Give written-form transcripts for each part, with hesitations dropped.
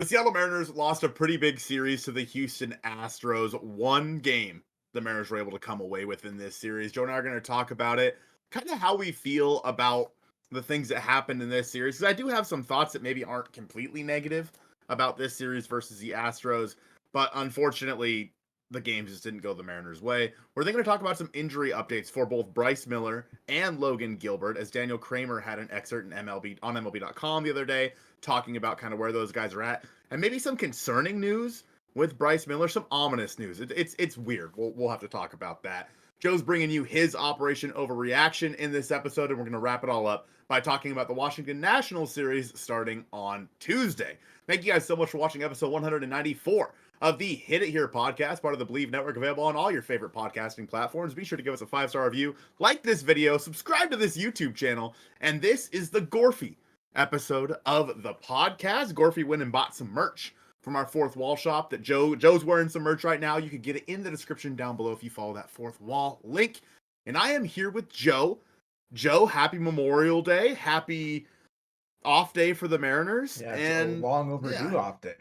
The Seattle Mariners lost a pretty big series to the Houston Astros. One game the Mariners were able to come away with in this series. Joe and I are going to talk about it, kind of how we feel about the things that happened in this series. Because I do have some thoughts that maybe aren't completely negative about this series versus the Astros. But unfortunately, the games just didn't go the Mariners' way. We're then going to talk about some injury updates for both Bryce Miller and Logan Gilbert, as Daniel Kramer had an excerpt in MLB on MLB.com the other day talking about kind of where those guys are at, and maybe some concerning news with Bryce Miller, some ominous news. It's weird. We'll have to talk about that. Joe's bringing you his Operation Overreaction in this episode, and we're going to wrap it all up by talking about the Washington Nationals series starting on Tuesday. Thank you guys so much for watching episode 194 of the Hit It Here podcast, part of the Bleav network, available on all your favorite podcasting platforms. Be sure to give us a 5-star review, like this video, subscribe to this YouTube channel, and this is the Gorfy episode of the podcast. Gorfy went and bought some merch from our Fourth Wall shop that Joe's wearing some merch right now. You can get it in the description down below if you follow that Fourth Wall link. And I am here with Joe. Joe, happy Memorial Day. Happy off day for the Mariners. Yeah, it's a long overdue off day.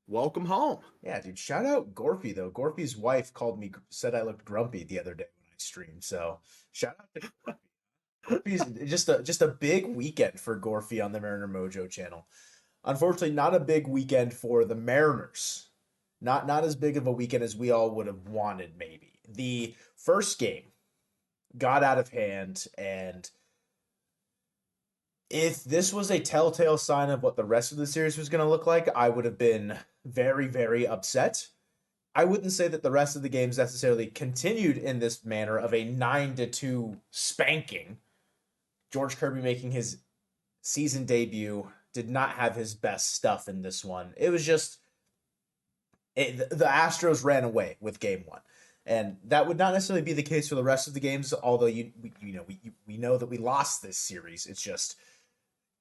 Welcome home. Yeah, dude. Shout out Gorfy though. Gorfy's wife said I looked grumpy the other day when I streamed. So shout out to Gorfy. Gorfy's just a big weekend for Gorfy on the Mariner Mojo channel. Unfortunately, not a big weekend for the Mariners. Not as big of a weekend as we all would have wanted, maybe. The first game got out of hand, and if this was a telltale sign of what the rest of the series was going to look like, I would have been very, very upset. I wouldn't say that the rest of the games necessarily continued in this manner of a 9-2 spanking. George Kirby making his season debut did not have his best stuff in this one. It was just the Astros ran away with game one. And that would not necessarily be the case for the rest of the games, although we know that we lost this series. It's just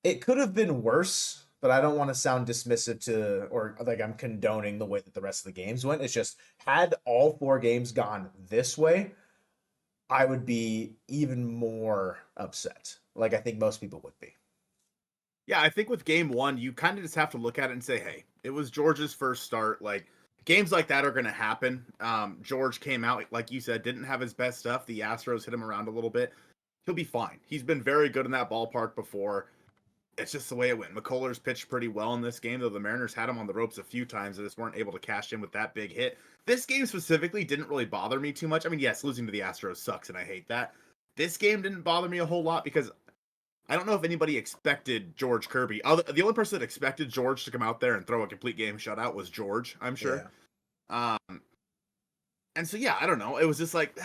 it could have been worse, but I don't want to sound dismissive or like I'm condoning the way that the rest of the games went. It's just had all 4 games gone this way, I would be even more upset. Like I think most people would be. Yeah, I think with game one, you kind of just have to look at it and say, hey, it was George's first start. Like, games like that are going to happen. George came out, like you said, didn't have his best stuff. The Astros hit him around a little bit. He'll be fine. He's been very good in that ballpark before. It's just the way it went. McCullers pitched pretty well in this game, though the Mariners had him on the ropes a few times and just weren't able to cash in with that big hit. This game specifically didn't really bother me too much. I mean, yes, losing to the Astros sucks, and I hate that. This game didn't bother me a whole lot because I don't know if anybody expected George Kirby. The only person that expected George to come out there and throw a complete game shutout was George, I'm sure. Yeah. And so, yeah, I don't know. It was just like,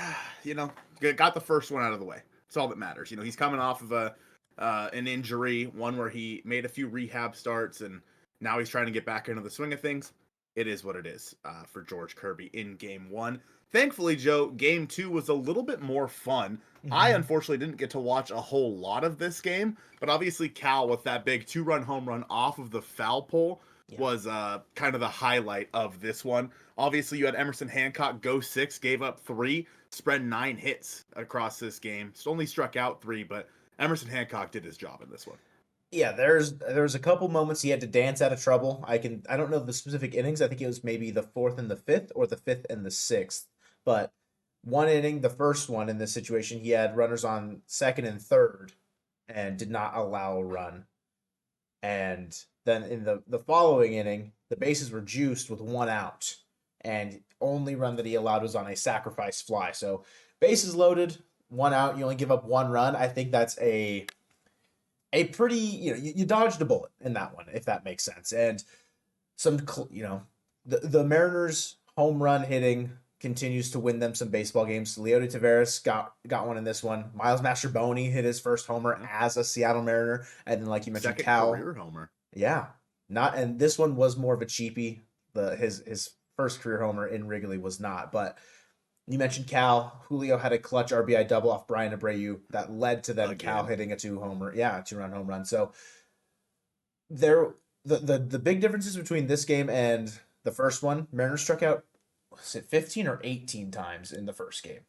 got the first one out of the way. That's all that matters. He's coming off of an injury, one where he made a few rehab starts, and now he's trying to get back into the swing of things. It is what it is for George Kirby in game one. Thankfully, Joe, game two was a little bit more fun. Mm-hmm. I unfortunately didn't get to watch a whole lot of this game, but obviously Cal with that big 2-run home run off of the foul pole was kind of the highlight of this one. Obviously, you had Emerson Hancock go 6, gave up 3, spread 9 hits across this game. Only struck out 3, but Emerson Hancock did his job in this one. Yeah, there's a couple moments he had to dance out of trouble. I don't know the specific innings. I think it was maybe the 4th and the 5th or the 5th and the 6th. But one inning, the first one in this situation, he had runners on 2nd and 3rd and did not allow a run. And then in the following inning, the bases were juiced with 1 out. And only run that he allowed was on a sacrifice fly. So bases loaded, 1 out, you only give up 1 run. I think that's a pretty, you dodged a bullet in that one, if that makes sense. And the Mariners home run hitting continues to win them some baseball games. Leody Taveras got one in this one. Miles Mastrobuoni hit his first homer as a Seattle Mariner, and then like you mentioned, Cal career homer. Yeah, and this one was more of a cheapie. His first career homer in Wrigley was not, but you mentioned Cal. Julio had a clutch RBI double off Brian Abreu that led to then Cal hitting a 2-run home run. So the big differences between this game and the first one, Mariners struck out, was it 15 or 18 times in the first game?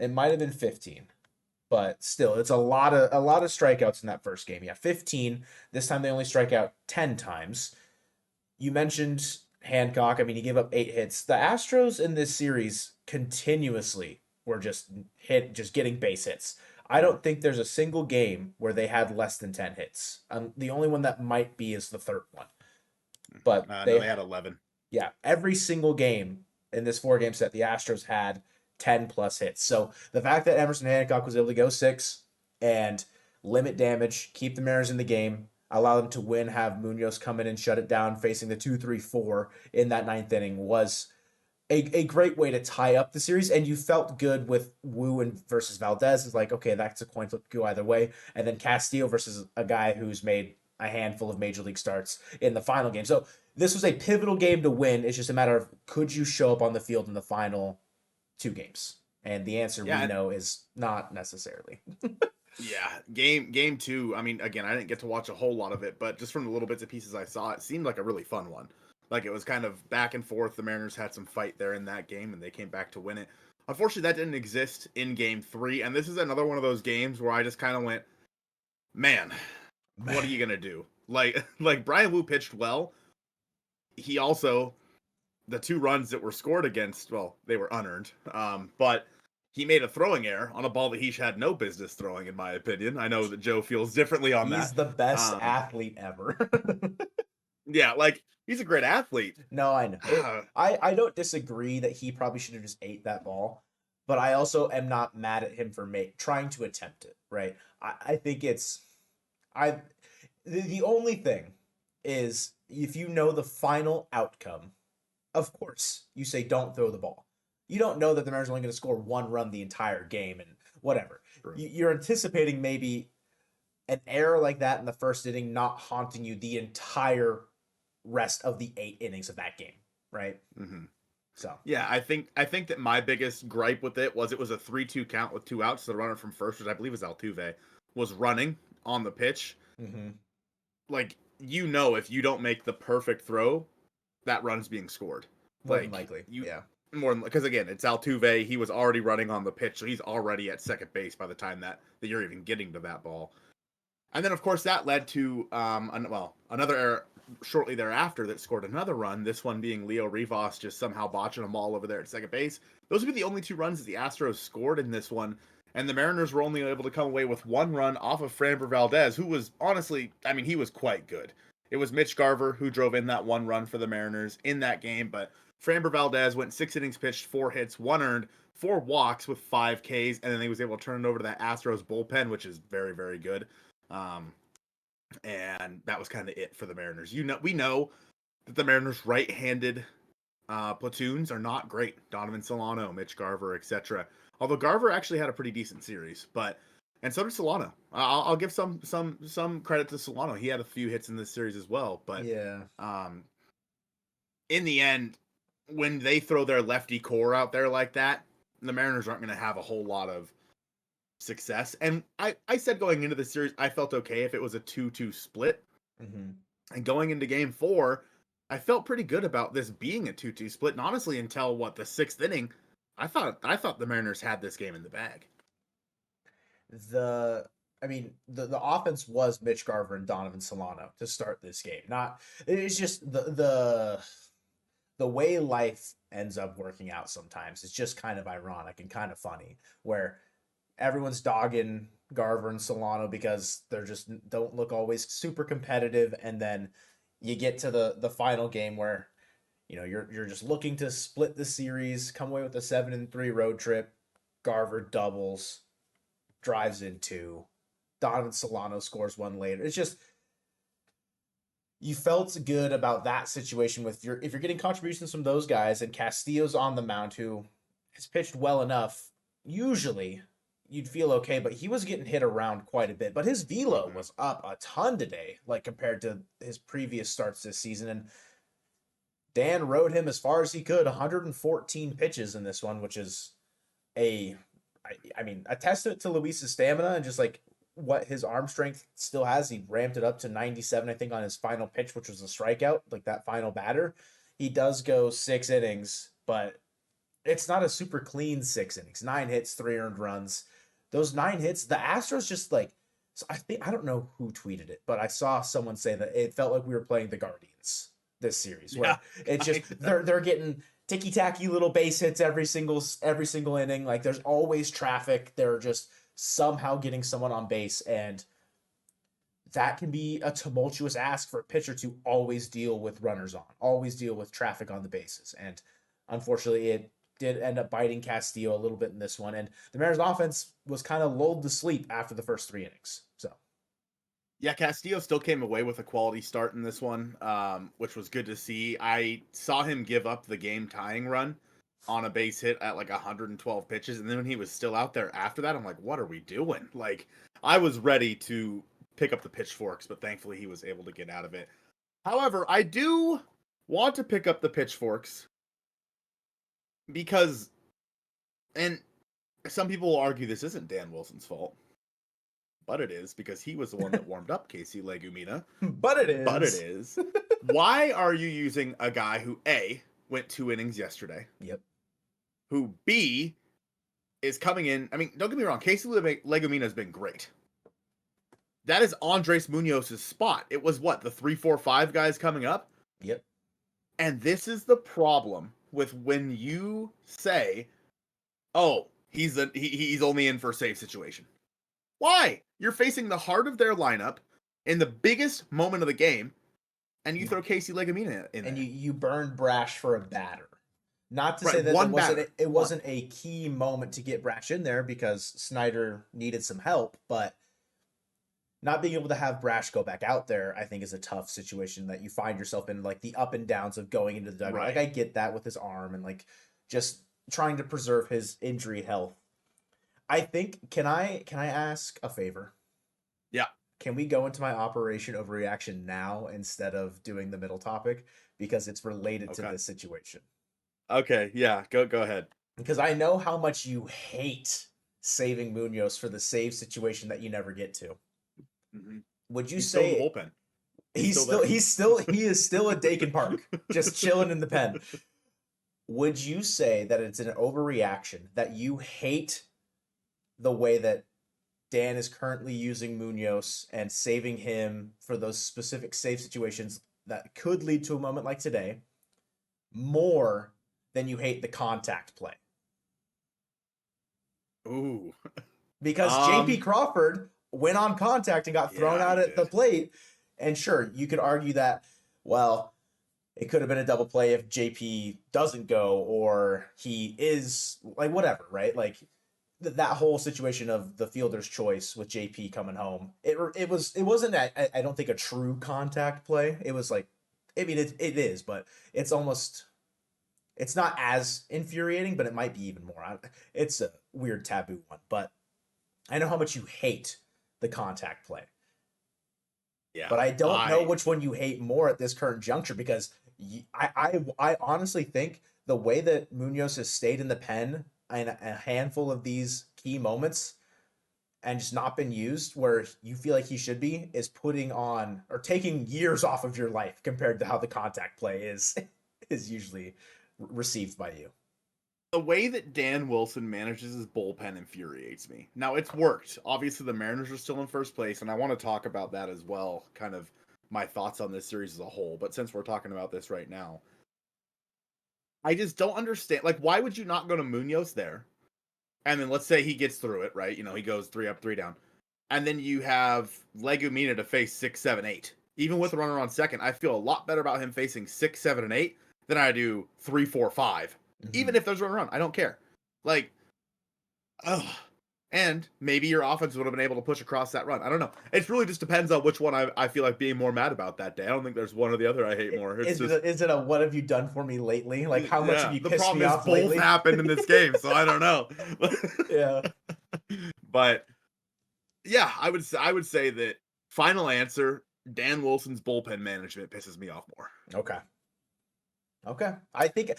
It might have been 15, but still, it's a lot of strikeouts in that first game. Yeah, 15. This time they only strike out 10 times. You mentioned Hancock. I mean, he gave up 8 hits. The Astros in this series continuously were just getting base hits. I Mhm. don't think there's a single game where they had less than 10 hits. The only one that might be is the third one. But No, they, they had 11. yeah, every single game in this 4 game set, the Astros had 10 plus hits. So the fact that Emerson Hancock was able to go 6 and limit damage, keep the Mariners in the game, allow them to win, have Munoz come in and shut it down, facing the 2-3-4 in that ninth inning was a great way to tie up the series. And you felt good with Wu and versus Valdez. It's like, okay, that's a coin flip, go either way. And then Castillo versus a guy who's made a handful of major league starts in the final game. So this was a pivotal game to win. It's just a matter of could you show up on the field in the final 2 games? And the answer we Yeah, know is not necessarily. yeah. Game two. I mean, again, I didn't get to watch a whole lot of it, but just from the little bits and pieces I saw, it seemed like a really fun one. Like it was kind of back and forth. The Mariners had some fight there in that game, and they came back to win it. Unfortunately, that didn't exist in game three, and this is another one of those games where I just kind of went, man, what are you gonna do? Like Brian Wu pitched well. He also the 2 runs that were scored against, well, they were unearned. But he made a throwing error on a ball that he had no business throwing, in my opinion. I know that Joe feels differently on He's that. the best Um, athlete ever. yeah, like he's a great athlete. No, I know. I don't disagree that he probably should have just ate that ball, but I also am not mad at him for trying to attempt it, right? I think it's I the only thing is if you know the final outcome, of course, you say don't throw the ball. You don't know that the Mariners are only going to score 1 run the entire game and whatever. You're anticipating maybe an error like that in the first inning not haunting you the entire rest of the 8 innings of that game, right? Mm-hmm. So, Yeah, I think that my biggest gripe with it was a 3-2 count with 2 outs. So the runner from first, which I believe is Altuve, was running on the pitch. mm-hmm. Like if you don't make the perfect throw, that run's being scored. More than Like likely, you yeah. more than because again, it's Altuve. He was already running on the pitch, so he's already at second base by the time that you're even getting to that ball. And then of course that led to another error shortly thereafter that scored another run. This one being Leo Rivas just somehow botching a ball over there at second base. Those would be the only 2 runs that the Astros scored in this one. And the Mariners were only able to come away with 1 run off of Framber Valdez, who was honestly, I mean, he was quite good. It was Mitch Garver who drove in that 1 run for the Mariners in that game, but Framber Valdez went 6 innings pitched, 4 hits, 1 earned, 4 walks with 5 Ks, and then he was able to turn it over to that Astros bullpen, which is very, very good. Um, and that was kind of it for the Mariners. We know that the Mariners' right-handed platoons are not great. Donovan Solano, Mitch Garver, etc. Although Garver actually had a pretty decent series, and so did Solano. I'll give some credit to Solano. He had a few hits in this series as well, but Yeah. um, in the end, when they throw their lefty core out there like that, the Mariners aren't going to have a whole lot of success. And I said going into the series, I felt okay if it was a 2-2 split. Mm-hmm. And going into game 4, I felt pretty good about this being a 2-2 split. And honestly, until the 6th inning, I thought the Mariners had this game in the bag. The offense was Mitch Garver and Donovan Solano to start this game. Not it's just the way life ends up working out sometimes. It's just kind of ironic and kind of funny where everyone's dogging Garver and Solano because they're just don't look always super competitive, and then you get to the final game where you're just looking to split the series, come away with a 7-3 road trip. Garver doubles, drives in 2. Donovan Solano scores 1 later. It's just you felt good about that situation with if you're getting contributions from those guys and Castillo's on the mound who has pitched well enough. Usually you'd feel okay, but he was getting hit around quite a bit. But his velo Mm-hmm. was up a ton today, like compared to his previous starts this season. And Dan rode him as far as he could, 114 pitches in this one, which is a testament to Luis's stamina and just like what his arm strength still has. He ramped it up to 97, I think, on his final pitch, which was a strikeout, like that final batter. He does go 6 innings, but it's not a super clean 6 innings. 9 hits, 3 earned runs. Those 9 hits, the Astros just like, so I don't know who tweeted it, but I saw someone say that it felt like we were playing the Guardians. this series, Yeah, where it's just they're getting ticky tacky little base hits every single inning. Like there's always traffic. They're just somehow getting someone on base, and that can be a tumultuous ask for a pitcher to always deal with runners on, always deal with traffic on the bases. And unfortunately, it did end up biting Castillo a little bit in this one. And the Mariners offense was kind of lulled to sleep after the first 3 innings. So, yeah, Castillo still came away with a quality start in this one, which was good to see. I saw him give up the game tying run on a base hit at like 112 pitches, and then when he was still out there after that, I'm like, what are we doing? Like, I was ready to pick up the pitchforks, but thankfully he was able to get out of it. However, I do want to pick up the pitchforks because, and some people will argue this isn't Dan Wilson's fault, but it is because he was the one that warmed up Casey Legumina. but it is. But it is. Why are you using a guy who A, went 2 innings yesterday? Yep. Who B, is coming in. I mean, don't get me wrong, Casey Legumina has been great. That is Andres Munoz's spot. It was what, the 3, 4, 5 guys coming up? Yep. And this is the problem with when you say, oh, he's only in for a save situation. Why? You're facing the heart of their lineup in the biggest moment of the game, and you throw Casey Legumina in there. And you burned Brash for a batter. Not to say that it wasn't a key moment to get Brash in there because Snyder needed some help, but not being able to have Brash go back out there, I think, is a tough situation that you find yourself in, like the up and downs of going into the dugout. Right. Like I get that with his arm and like just trying to preserve his injury health. I think can I ask a favor? Yeah. Can we go into my Operation Overreaction now instead of doing the middle topic because it's related to this situation? Okay, yeah, go ahead. Because I know how much you hate saving Munoz for the save situation that you never get to. Mm-hmm. Would you he's say still in the bullpen? He is still at Dakin Park, just chilling in the pen. Would you say that it's an overreaction that you hate the way that Dan is currently using Munoz and saving him for those specific save situations that could lead to a moment like today more than you hate the contact play? Ooh. Because JP Crawford went on contact and got thrown out at the plate. And sure, you could argue that, well, it could have been a double play if JP doesn't go or he is like whatever, right? Like that whole situation of the fielder's choice with JP coming home. It wasn't I don't think a true contact play. It was like, I mean it is, but it's not as infuriating, but it might be even more. It's a weird taboo one, but I know how much you hate the contact play. Yeah. But I don't know which one you hate more at this current juncture because I honestly think the way that Munoz has stayed in the pen in a handful of these key moments and just not been used where you feel like he should be is putting on or taking years off of your life compared to how the contact play is usually received by you. The way that Dan Wilson manages his bullpen infuriates me. Now, it's worked. Obviously, the Mariners are still in first place, and I want to talk about that as well, kind of my thoughts on this series as a whole. But since we're talking about this right now, I just don't understand. Like, why would you not go to Munoz there? And then let's say he gets through it, right? You know, he goes 3 up, 3 down. And then you have Legumina to face 6, 7, 8. Even with a runner on second, I feel a lot better about him facing 6, 7, and 8 than I do 3, 4, 5. Even if there's a run, I don't care. Like, and maybe your offense would have been able to push across that run. I don't know. It really just depends on which one I feel like being more mad about that day. I don't think there's one or the other I hate more. Is it a what have you done for me lately? Like how much have you pissed me off lately? The problem is both happened in this game, so I don't know. Yeah. But yeah, I would say that final answer, Dan Wilson's bullpen management pisses me off more. Okay. I think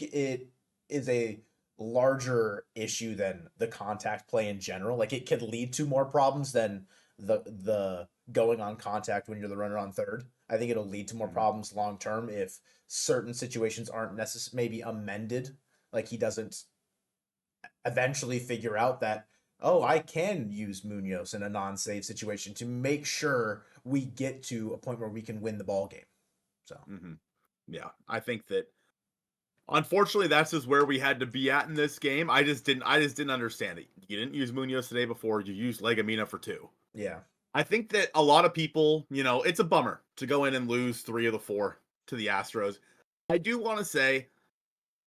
it is a larger issue than the contact play in general. Like it could lead to more problems than the going on contact when you're the runner on third. I think it'll lead to more problems long term if certain situations aren't maybe amended. Like he doesn't eventually figure out that, oh, I can use Munoz in a non-save situation to make sure we get to a point where we can win the ball game. So Yeah, I think that unfortunately that's just where we had to be at in this game. I just didn't understand it. You didn't use Munoz today before. You used Legumina for 2. yeah. I think that a lot of people, it's a bummer to go in and lose 3 of the 4 to the Astros. I do want to say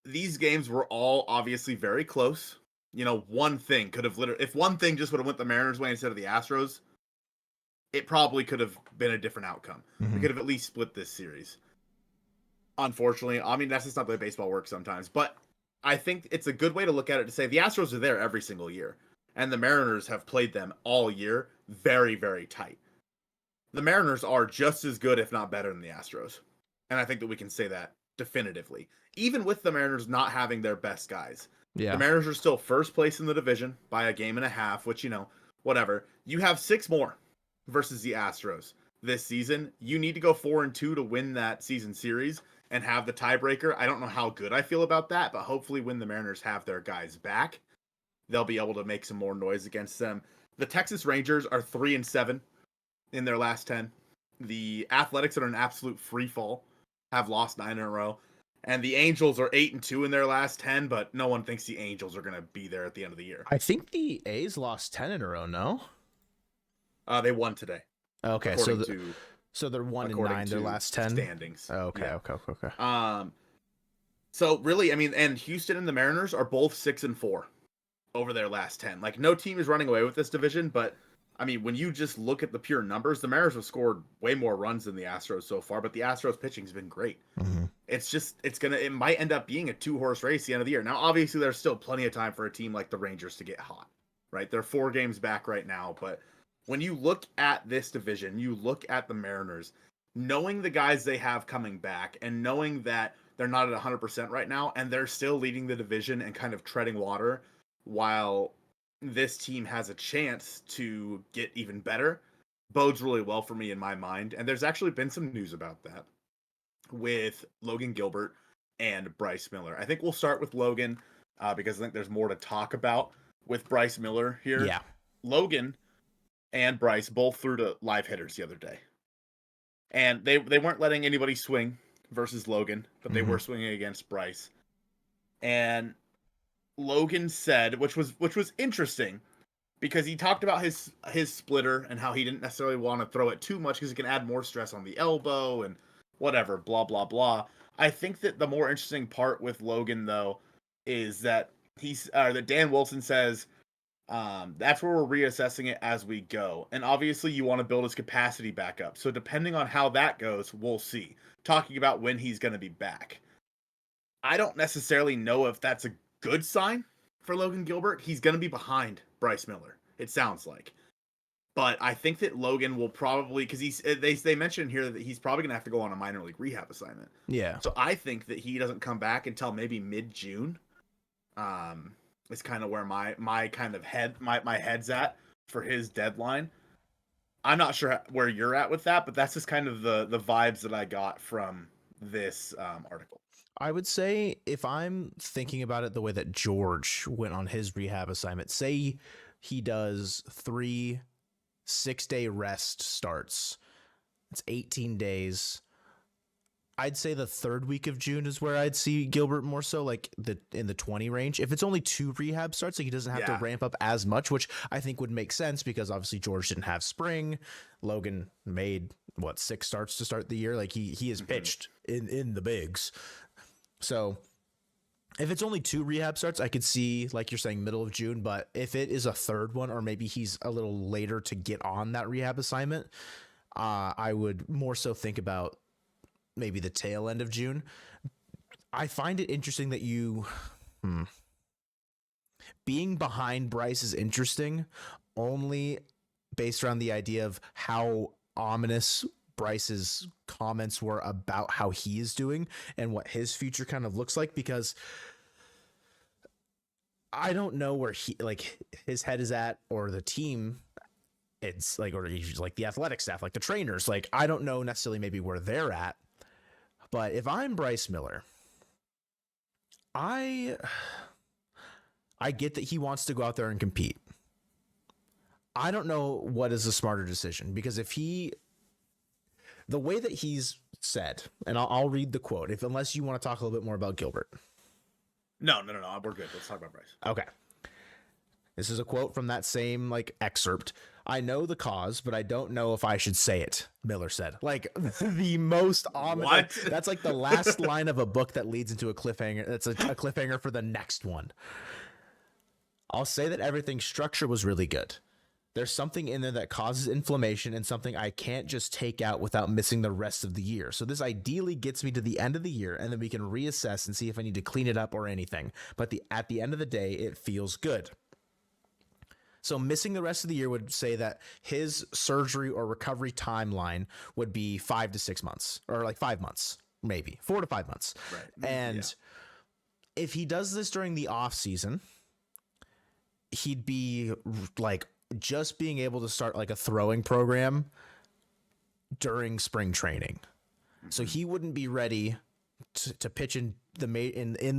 these games were all obviously very close. One thing could have literally, if one thing just would have went the Mariners' way instead of the Astros, it probably could have been a different outcome. We could have at least split this series. Unfortunately, I mean, that's just not the way baseball works sometimes. But I think it's a good way to look at it to say the Astros are there every single year. And the Mariners have played them all year very, very tight. The Mariners are just as good, if not better, than the Astros. And I think that we can say that definitively. Even with the Mariners not having their best guys. Yeah. The Mariners are still first place in the division by a game and a half, which, whatever. You have 6 more versus the Astros this season. You need to go 4-2 to win that season series and have the tiebreaker. I don't know how good I feel about that, but hopefully when the Mariners have their guys back, they'll be able to make some more noise against them. The Texas Rangers are 3-7 in their last 10. The Athletics are an absolute free fall, have lost 9 in a row. And the Angels are 8-2 in their last 10, but no one thinks the Angels are going to be there at the end of the year. I think the A's lost 10 in a row, no? They won today. Okay, so they're 1-9 their last 10 standings. Oh, okay, Yeah. okay. So really, I mean, and Houston and the Mariners are both 6-4 over their last 10. Like, no team is running away with this division, but I mean, when you just look at the pure numbers, the Mariners have scored way more runs than the Astros so far, but the Astros pitching's been great. It's just, it might end up being a 2-horse race at the end of the year. Now, obviously, there's still plenty of time for a team like the Rangers to get hot, right? They're 4 games back right now, but when you look at this division, you look at the Mariners, knowing the guys they have coming back and knowing that they're not at 100% right now, and they're still leading the division and kind of treading water while this team has a chance to get even better, bodes really well for me in my mind. And there's actually been some news about that with Logan Gilbert and Bryce Miller. I think we'll start with Logan because I think there's more to talk about with Bryce Miller here. Yeah. Logan and Bryce both threw to live hitters the other day. And they weren't letting anybody swing versus Logan, but they were swinging against Bryce. And Logan said, which was interesting, because he talked about his splitter and how he didn't necessarily want to throw it too much because it can add more stress on the elbow and whatever, blah, blah, blah. I think that the more interesting part with Logan, though, is that that Dan Wilson says that's where we're reassessing it as we go. And obviously you want to build his capacity back up. So depending on how that goes, we'll see. Talking about when he's going to be back. I don't necessarily know if that's a good sign for Logan Gilbert. He's going to be behind Bryce Miller, it sounds like. But I think that Logan will probably, because they mentioned here that he's probably going to have to go on a minor league rehab assignment. Yeah. So I think that he doesn't come back until maybe mid-June. Is kind of where my kind of my head's at for his deadline. I'm not sure where you're at with that, but that's just kind of the vibes that I got from this article. I would say if I'm thinking about it the way that George went on his rehab assignment, say he does 3 6-day rest starts. It's 18 days. I'd say the 3rd week of June is where I'd see Gilbert more so, like in the 20 range. If it's only 2 rehab starts, like he doesn't have to ramp up as much, which I think would make sense because obviously George didn't have spring. Logan made 6 starts to start the year. Like he has pitched in the bigs. So if it's only 2 rehab starts, I could see, like you're saying, middle of June. But if it is a 3rd one, or maybe he's a little later to get on that rehab assignment, I would more so think about maybe the tail end of June. I find it interesting that being behind Bryce is interesting only based around the idea of how ominous Bryce's comments were about how he is doing and what his future kind of looks like, because I don't know where his head is at, or the team. It's like, or like the athletic staff, like the trainers, like I don't know necessarily maybe where they're at. But if I'm Bryce Miller, I get that he wants to go out there and compete. I don't know what is a smarter decision, because if the way that he's said, and I'll read the quote, unless you want to talk a little bit more about Gilbert. No. We're good. Let's talk about Bryce. Okay. This is a quote from that same excerpt. "I know the cause, but I don't know if I should say it," Miller said. The most ominous. What? That's like the last line of a book that leads into a cliffhanger. That's a cliffhanger for the next one. "I'll say that everything's structure was really good. There's something in there that causes inflammation and something I can't just take out without missing the rest of the year. So this ideally gets me to the end of the year, and then we can reassess and see if I need to clean it up or anything. But at the end of the day, it feels good." So missing the rest of the year would say that his surgery or recovery timeline would be 5 to 6 months, or 5 months, maybe 4 to 5 months. Right. And if he does this during the off season, he'd be just being able to start a throwing program during spring training. So he wouldn't be ready to pitch in the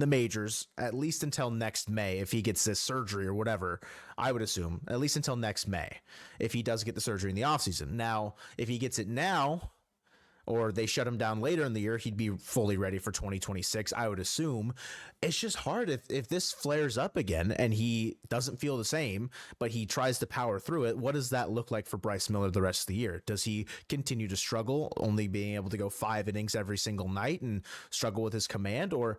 majors at least until next May if he gets this surgery or whatever. I would assume at least until next May if he does get the surgery in the offseason. Now, if he gets it now or they shut him down later in the year, he'd be fully ready for 2026, I would assume. It's just hard if this flares up again and he doesn't feel the same, but he tries to power through it. What does that look like for Bryce Miller the rest of the year? Does he continue to struggle, only being able to go 5 innings every single night and struggle with his command? Or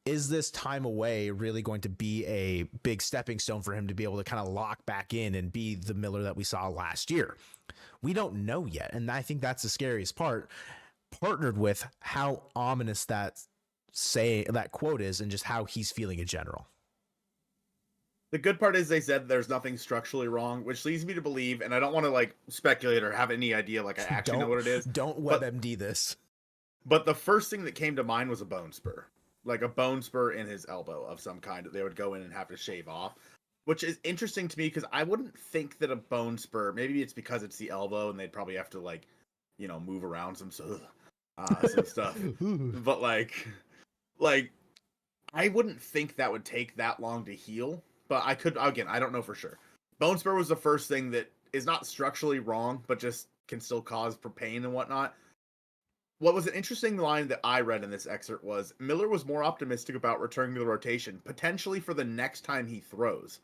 is this time away really going to be a big stepping stone for him to be able to kind of lock back in and be the Miller that we saw last year? We don't know yet, and I think that's the scariest part, partnered with how ominous that quote is and just how he's feeling in general. The good part is they said there's nothing structurally wrong, which leads me to believe, and I don't want to speculate or have any idea I actually know what it is. Don't WebMD this. But the first thing that came to mind was a bone spur. A bone spur in his elbow of some kind that they would go in and have to shave off. Which is interesting to me because I wouldn't think that a bone spur, maybe it's because it's the elbow and they'd probably have to move around some stuff. But I wouldn't think that would take that long to heal. But I don't know for sure. Bone spur was the first thing that is not structurally wrong, but just can still cause pain and whatnot. What was an interesting line that I read in this excerpt was Miller was more optimistic about returning to the rotation, potentially for the next time he throws,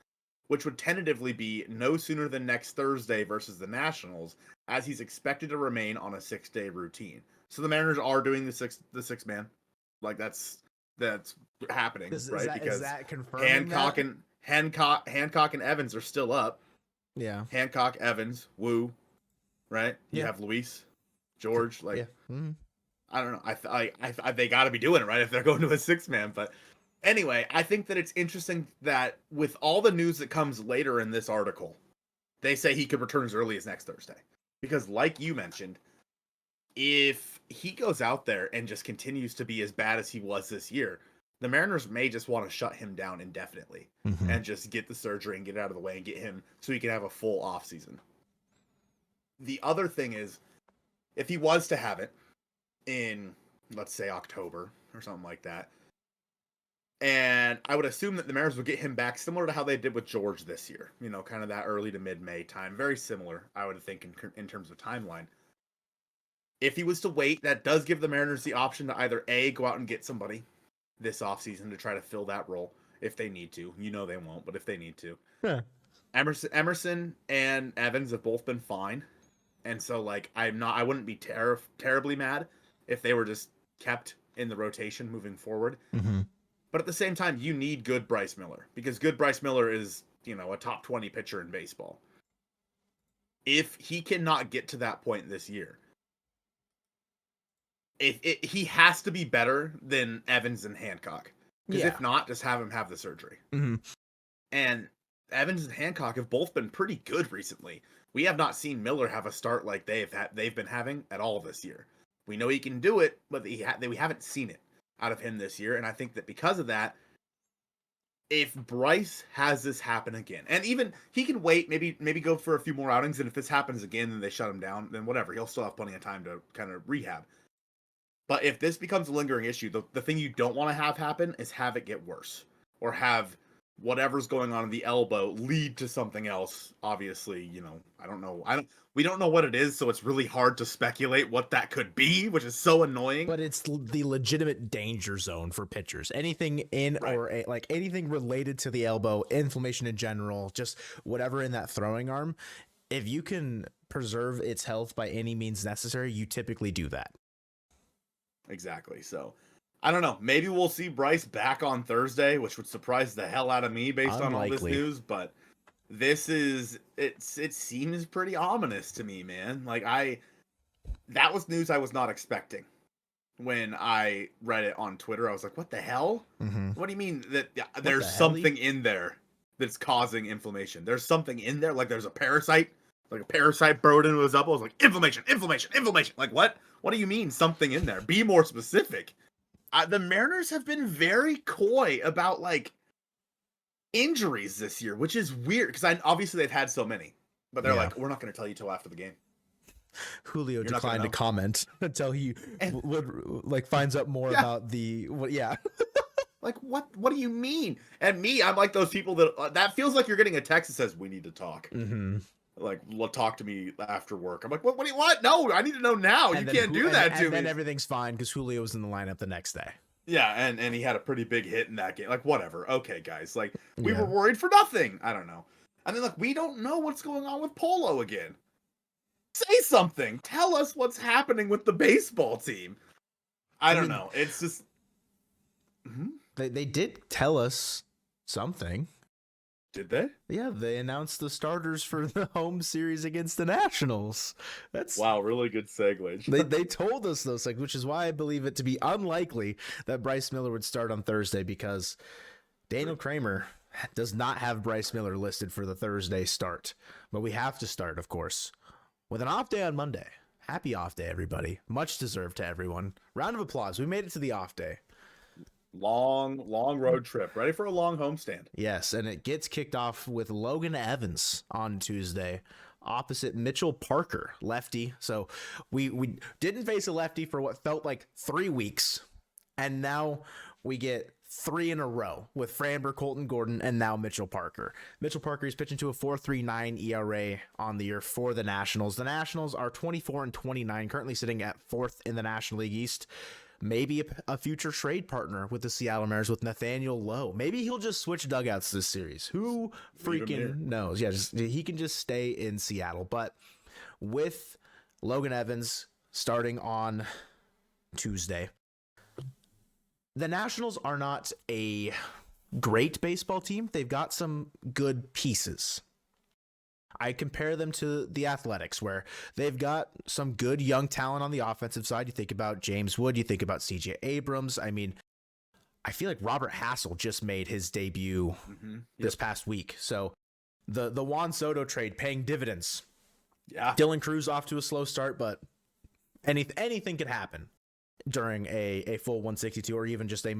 which would tentatively be no sooner than next Thursday versus the Nationals, as he's expected to remain on a 6-day routine. So the Mariners are doing the six man, that's happening, right? Because is that confirming Hancock and Evans are still up. Yeah, Hancock, Evans, Woo, right? You Yeah. have Luis, George, yeah. Mm-hmm. I don't know. I they got to be doing it right if they're going to a 6-man, but. Anyway, I think that it's interesting that with all the news that comes later in this article, they say he could return as early as next Thursday. Because like you mentioned, if he goes out there and just continues to be as bad as he was this year, the Mariners may just want to shut him down indefinitely and just get the surgery and get it out of the way and get him so he can have a full offseason. The other thing is, if he was to have it in, let's say, October or something like that, and I would assume that the Mariners would get him back similar to how they did with George this year. Kind of that early to mid-May time. Very similar, I would think, in terms of timeline. If he was to wait, that does give the Mariners the option to either A, go out and get somebody this offseason to try to fill that role if they need to. They won't, but if they need to. Yeah. Emerson and Evans have both been fine. And so, I wouldn't be terribly mad if they were just kept in the rotation moving forward. Mm-hmm. But at the same time, you need good Bryce Miller because good Bryce Miller is, a top 20 pitcher in baseball. If he cannot get to that point this year, he has to be better than Evans and Hancock. Because if not, just have him have the surgery. Mm-hmm. And Evans and Hancock have both been pretty good recently. We have not seen Miller have a start like they've been having at all this year. We know he can do it, but we haven't seen it out of him this year, and I think that because of that, if Bryce has this happen again, and even he can wait, maybe go for a few more outings, and if this happens again and they shut him down, then whatever, he'll still have plenty of time to kind of rehab. But if this becomes a lingering issue, the thing you don't want to have happen is have it get worse, or have whatever's going on in the elbow lead to something else. Obviously, I don't know. We don't know what it is, so it's really hard to speculate what that could be, which is so annoying. But it's the legitimate danger zone for pitchers. Anything in or like anything related to the elbow, inflammation in general, just whatever in that throwing arm. If you can preserve its health by any means necessary, you typically do that. Exactly. So I don't know. Maybe we'll see Bryce back on Thursday, which would surprise the hell out of me based on all this news. But it seems pretty ominous to me, man. Like that was news I was not expecting when I read it on Twitter. I was like, what the hell? Mm-hmm. What do you mean that there's something in there that's causing inflammation? There's something in there, like there's a parasite. Like a parasite burrowed into his elbow. I was like, inflammation. Like, what? What do you mean something in there? Be more specific. The Mariners have been very coy about, like, injuries this year, which is weird, because obviously they've had so many. But they're like, we're not going to tell you till after the game. Julio declined to comment until he finds out more about the... Like, what do you mean? And me, I'm like those people that feels like you're getting a text that says, we need to talk. Mm-hmm. Like, talk to me after work. I'm like, what? No, I need to know now. You can't do that to me. And then everything's fine because Julio was in the lineup the next day. Yeah, and he had a pretty big hit in that game. Like, whatever. Okay, guys. Like, we were worried for nothing. I don't know. And then, like, we don't know what's going on with Polo again. Say something. Tell us what's happening with the baseball team. I don't know. It's just... Mm-hmm. They did tell us something. Did they? Yeah, they announced the starters for the home series against the Nationals. Wow, really good segue. They told us those things, which is why I believe it to be unlikely that Bryce Miller would start on Thursday, because Daniel Kramer does not have Bryce Miller listed for the Thursday start. But we have to start, of course, with an off day on Monday. Happy off day, everybody. Much deserved to everyone. Round of applause. We made it to the off day. Long road trip. Ready for a long homestand. Yes, and it gets kicked off with Logan Evans on Tuesday opposite Mitchell Parker, lefty. So we didn't face a lefty for what felt like 3 weeks, and now we get 3 in a row with Framber, Colton Gordon, and now Mitchell Parker. Mitchell Parker is pitching to a 4.39 ERA on the year for the Nationals. The Nationals are 24-29, currently sitting at 4th in the National League East. Maybe a future trade partner with the Seattle Mariners with Nathaniel Lowe. Maybe he'll just switch dugouts this series. Who freaking knows? Yeah, he can just stay in Seattle. But with Logan Evans starting on Tuesday, the Nationals are not a great baseball team. They've got some good pieces. I compare them to the Athletics, where they've got some good young talent on the offensive side. You think about James Wood, you think about CJ Abrams. I mean, I feel like Robert Hassel just made his debut this past week. So the Juan Soto trade paying dividends. Yeah. Dylan Cruz off to a slow start, but anything could happen during a full 162 or even just a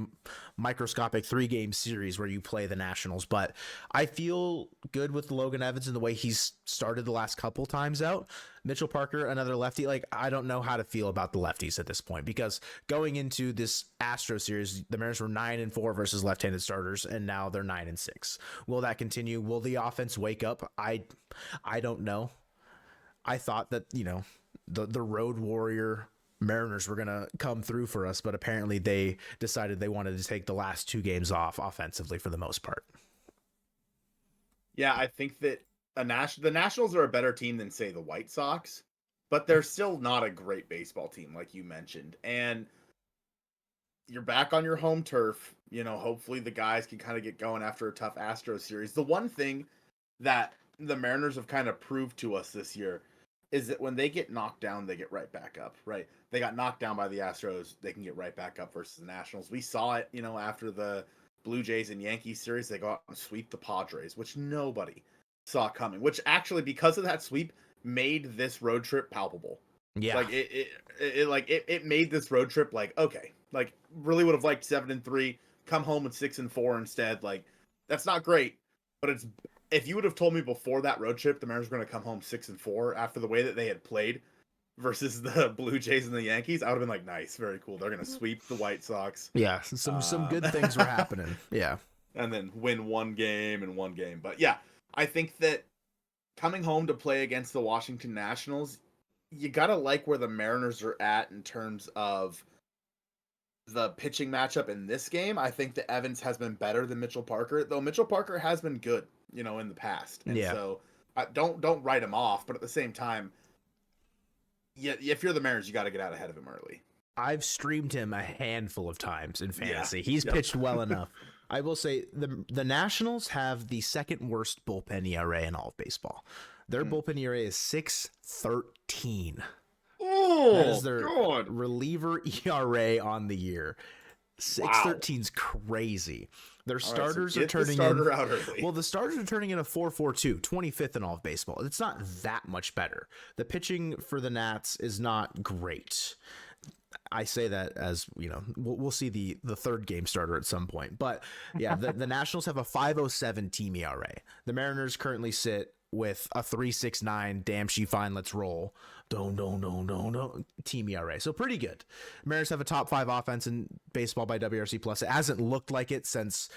microscopic 3-game series where you play the Nationals. But I feel good with Logan Evans and the way he's started the last couple times out. Mitchell Parker, another lefty. Like, I don't know how to feel about the lefties at this point, because going into this Astros series, the Mariners were 9-4 versus left-handed starters, and now they're 9-6. Will that continue? Will the offense wake up? I don't know. I thought that, the road warrior Mariners were going to come through for us, but apparently they decided they wanted to take the last 2 games off offensively for the most part. Yeah, I think that the Nationals are a better team than, say, the White Sox, but they're still not a great baseball team, like you mentioned. And you're back on your home turf. Hopefully the guys can kind of get going after a tough Astros series. The one thing that the Mariners have kind of proved to us this year is that when they get knocked down, they get right back up, right? They got knocked down by the Astros. They can get right back up versus the Nationals. We saw it, after the Blue Jays and Yankees series. They go out and sweep the Padres, which nobody saw coming, which actually, because of that sweep, made this road trip palpable. Yeah. Like, it made this road trip like, okay, like, really would have liked 7-3, come home with 6-4 instead. Like, that's not great, but it's... If you would have told me before that road trip the Mariners were going to come home 6-4 after the way that they had played versus the Blue Jays and the Yankees, I would have been like, nice, very cool. They're going to sweep the White Sox. Yeah, some good things were happening. Yeah. and then win one game and one game. But yeah, I think that coming home to play against the Washington Nationals, you gotta like where the Mariners are at in terms of the pitching matchup in this game. I think that Evans has been better than Mitchell Parker, though Mitchell Parker has been good, in the past. And so don't write him off, but at the same time, if you're the Mariners, you got to get out ahead of him early. I've streamed him a handful of times in fantasy. He's pitched well enough. I will say the Nationals have the second worst bullpen ERA in all of baseball. Their bullpen ERA is 6.13. Oh, that is their reliever ERA on the year. 6.13 is crazy. Their starters are turning out early. Well, the starters are turning in a 4.42, 25th in all of baseball. It's not that much better. The pitching for the Nats is not great. I say that as, we'll see the third game starter at some point. But yeah, the Nationals have a 5.07 team ERA. The Mariners currently sit with a 3.69, damn she fine, let's roll. Don't team ERA. So pretty good. Mariners have a top 5 offense in baseball by WRC plus. It hasn't looked like it since,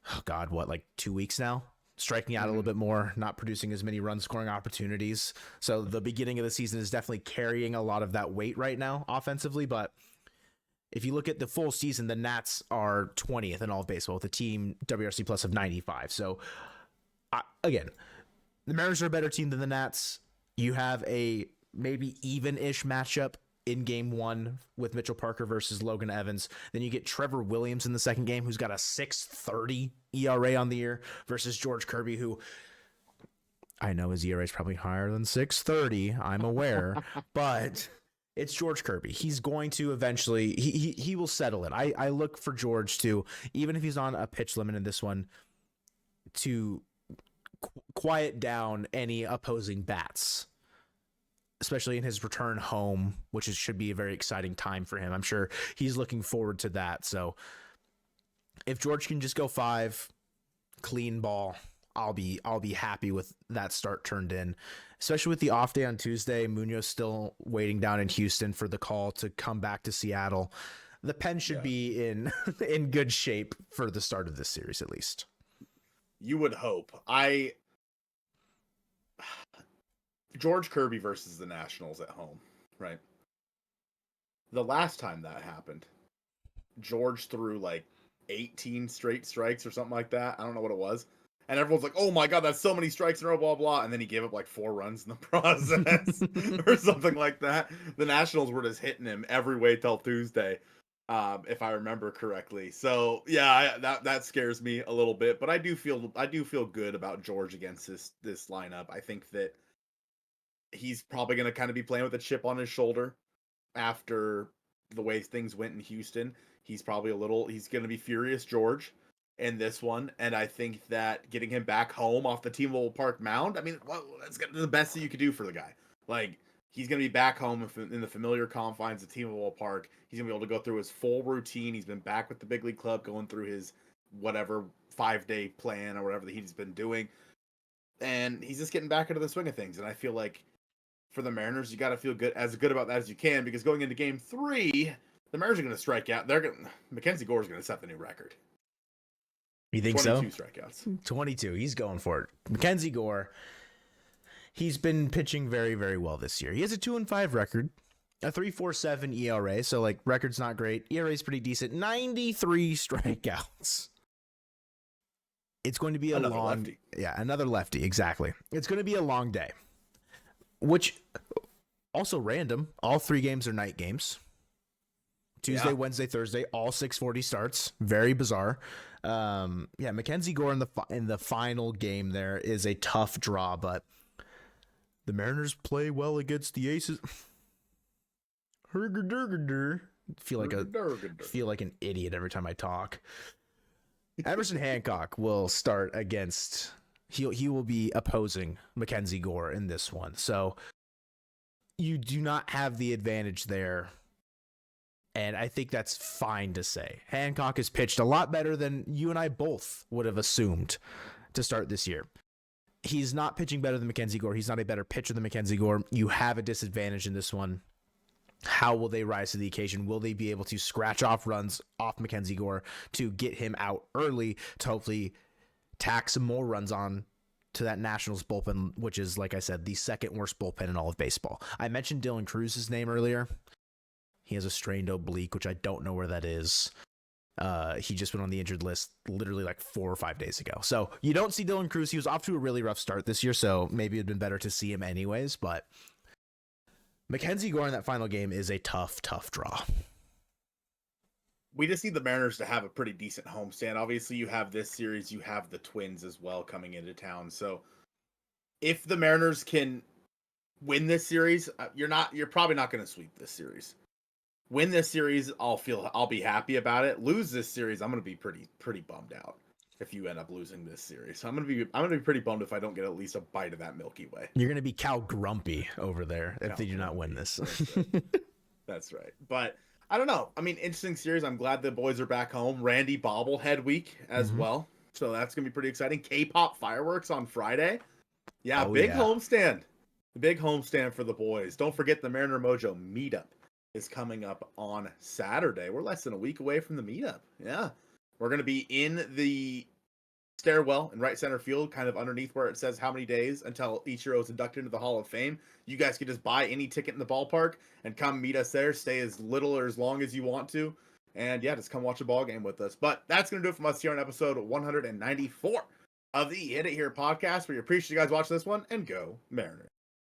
2 weeks now? Striking out a little bit more, not producing as many run scoring opportunities. So the beginning of the season is definitely carrying a lot of that weight right now offensively. But if you look at the full season, the Nats are 20th in all of baseball with a team WRC plus of 95. So again, the Mariners are a better team than the Nats. You have a maybe even-ish matchup in game 1 with Mitchell Parker versus Logan Evans. Then you get Trevor Williams in the second game, who's got a 6.30 ERA on the year, versus George Kirby, who I know his ERA is probably higher than 6.30. I'm aware, but it's George Kirby. He's going to eventually, he will settle it. I look for George to, even if he's on a pitch limit in this one, to quiet down any opposing bats, especially in his return home, which should be a very exciting time for him. I'm sure he's looking forward to that. So if George can just go 5, clean ball, I'll be happy with that start turned in, especially with the off day on Tuesday. Munoz still waiting down in Houston for the call to come back to Seattle. The pen should be in good shape for the start of this series, at least. You would hope. George Kirby versus the Nationals at home, right? The last time that happened, George threw like 18 straight strikes or something like that. I don't know what it was. And everyone's like, oh my God, that's so many strikes in a row, blah, blah. And then he gave up like 4 runs in the process or something like that. The Nationals were just hitting him every way till Tuesday, if I remember correctly. So yeah, that scares me a little bit, but I do feel good about George against this lineup. I think that he's probably going to kind of be playing with a chip on his shoulder after the way things went in Houston. He's probably he's going to be furious George in this one. And I think that getting him back home off the T-Mobile Park mound, I mean, that's the best that you could do for the guy. Like, he's going to be back home in the familiar confines of T-Mobile Park. He's going to be able to go through his full routine. He's been back with the big league club, going through his whatever 5-day plan or whatever that he's been doing. And he's just getting back into the swing of things. And I feel like for the Mariners, you got to feel good about that as you can, because going into game 3, the Mariners are going to strike out. Mackenzie Gore is going to set the new record. You think so? 22 strikeouts. 22. He's going for it. Mackenzie Gore, he's been pitching very, very well this year. He has a 2-5 record, a 3.47 ERA. So like, record's not great. ERA is pretty decent. 93 strikeouts. It's going to be another lefty. Yeah, another lefty. Exactly. It's going to be a long day, which also random. All 3 games are night games. Tuesday, Wednesday, Thursday, all 6:40 starts. Very bizarre. Mackenzie Gore in the final game there is a tough draw, but the Mariners play well against the Aces. Feel like an idiot every time I talk. Emerson Hancock will start against. He will be opposing Mackenzie Gore in this one, so you do not have the advantage there. And I think that's fine to say. Hancock has pitched a lot better than you and I both would have assumed to start this year. He's not pitching better than Mackenzie Gore. He's not a better pitcher than Mackenzie Gore. You have a disadvantage in this one. How will they rise to the occasion? Will they be able to scratch off runs off Mackenzie Gore to get him out early to hopefully tack some more runs on to that Nationals bullpen, which is, like I said, the second worst bullpen in all of baseball? I mentioned Dylan Cruz's name earlier. He has a strained oblique, which I don't know where that is. He just went on the injured list literally like 4 or 5 days ago. So you don't see Dylan Cruz. He was off to a really rough start this year, so maybe it'd been better to see him anyways, but Mackenzie Gore in that final game is a tough draw. We just need the Mariners to have a pretty decent homestand. Obviously, you have this series, you have the Twins as well coming into town. So if the Mariners can win this series, you're probably not going to sweep this series. Win this series, I'll be happy about it. Lose this series, I'm going to be pretty bummed out if you end up losing this series. So I'm going to be pretty bummed if I don't get at least a bite of that Milky Way. You're going to be Cal Grumpy over there if they do not win this. That's right. But I don't know. I mean, interesting series. I'm glad the boys are back home. Randy bobblehead week as well. So that's going to be pretty exciting. K-pop fireworks on Friday. Yeah, big homestand. The big homestand for the boys. Don't forget the Mariner Mojo meetup is coming up on Saturday. We're less than a week away from the meetup. Yeah. We're going to be in the stairwell in right center field, kind of underneath where it says how many days until Ichiro is inducted into the Hall of Fame. You guys can just buy any ticket in the ballpark and come meet us there. Stay as little or as long as you want to. And yeah, just come watch a ball game with us. But that's going to do it from us here on episode 194 of the Hit It Here podcast. We appreciate you guys watching this one, and go Mariners.